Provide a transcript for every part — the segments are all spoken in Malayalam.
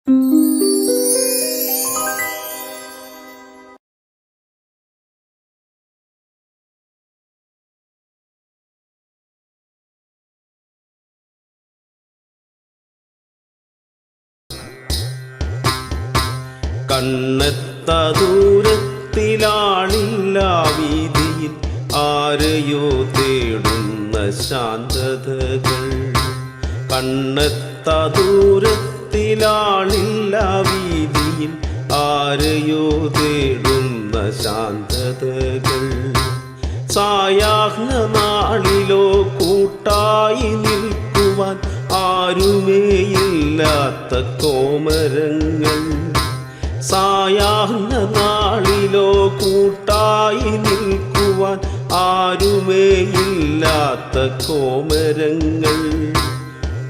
കണ്ണെത്ത ദൂരത്തിലാളില്ല വീതിയിൽ ആരെയോ തേടുന്ന ശാന്തതകൾ. കണ്ണെത്ത ദൂരത്തിലാളില്ല വീതിയിൽ ആരെയോ തേടുന്ന ശാന്തതകൾ. സായാഹ്ന നാളിലോ കൂട്ടായി നിൽക്കുവാൻ ആരുമേയില്ലാത്ത കോമരങ്ങൾ. സായാഹ്ന നാളിലോ കൂട്ടായി നിൽക്കുവാൻ ആരുമേയില്ലാത്ത കോമരങ്ങൾ.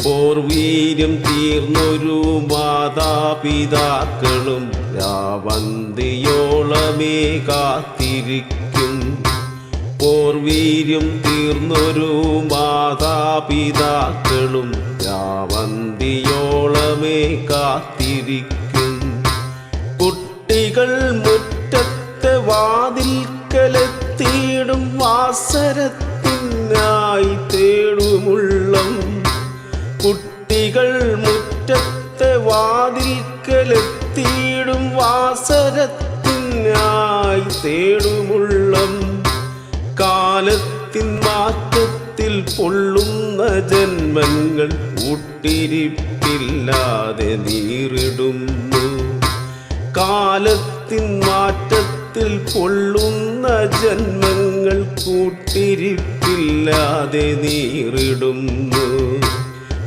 പോർവീര്യം തീർന്നൊരു മാതാപിതാക്കളും രാവന്തിയോളമേ കാത്തിരിക്കും. പോർവീര്യം തീർന്നൊരു മാതാപിതാക്കളും രാവന്തിയോളമേ കാത്തിരിക്കും. കുട്ടികൾ മുറ്റത്തെ വാതിൽക്കലെത്തിയിടും വാസരത്തിനായി തേടുമുള്ളം. കുട്ടികൾ മുറ്റത്തെ വാതിൽക്കലെത്തിയിടും വാസരത്തിനായി തേടുമുള്ളം. കാലത്തിൻ മാറ്റത്തിൽ പൊള്ളുന്ന ജന്മങ്ങൾ കൂട്ടിരിപ്പില്ലാതെ നീറിടുന്നു. കാലത്തിൻ മാറ്റത്തിൽ പൊള്ളുന്ന ജന്മങ്ങൾ കൂട്ടിരിപ്പില്ലാതെ നീറിടുന്നു.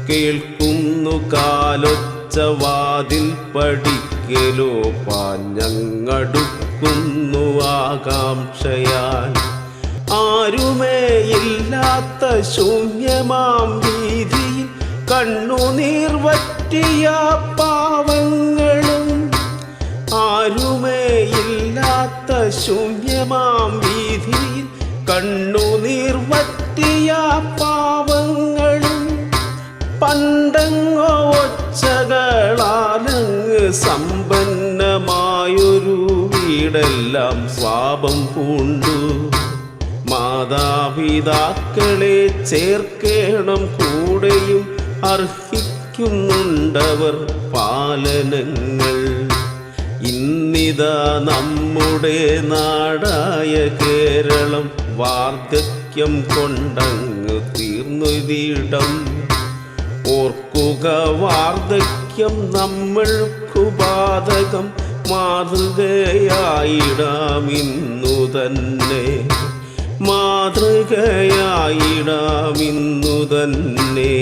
കേൾക്കുന്നു കാലൊച്ച വാതിൽ പടിക്കലോ പാഞ്ഞങ്ങടുക്കുന്നു ആകാംക്ഷയാൽ. ആരുമേയില്ലാത്ത ശൂന്യമാം വീതിയിൽ കണ്ണുനീർ വറ്റിയ പാവങ്ങളും. ആരുമേയില്ലാത്ത ശൂന്യമാം വീതിയിൽ കണ്ണുനീർ വറ്റിയ പാവങ്ങളും. പണ്ടങ്ങോ ഒച്ചകളാലങ്ങ് സമ്പന്നമായൊരു വീടെല്ലാം സ്വാപം പൂണ്ടു. മാതാപിതാക്കളെ ചേർക്കേണം കൂടെയും അർഹിക്കുന്നുണ്ടവർ പാലനങ്ങൾ. ഇന്നിതാ നമ്മുടെ നാടായ കേരളം വാർദ്ധക്യം കൊണ്ടങ്ങ് തീർന്നൊരിടം. ഓർക്കുക വാർദ്ധക്യം നമ്മൾക്കു ബാധകം. മാതൃകയായിടാം ഇന്നു തന്നെ. മാതൃകയായിടാം ഇന്നു തന്നെ.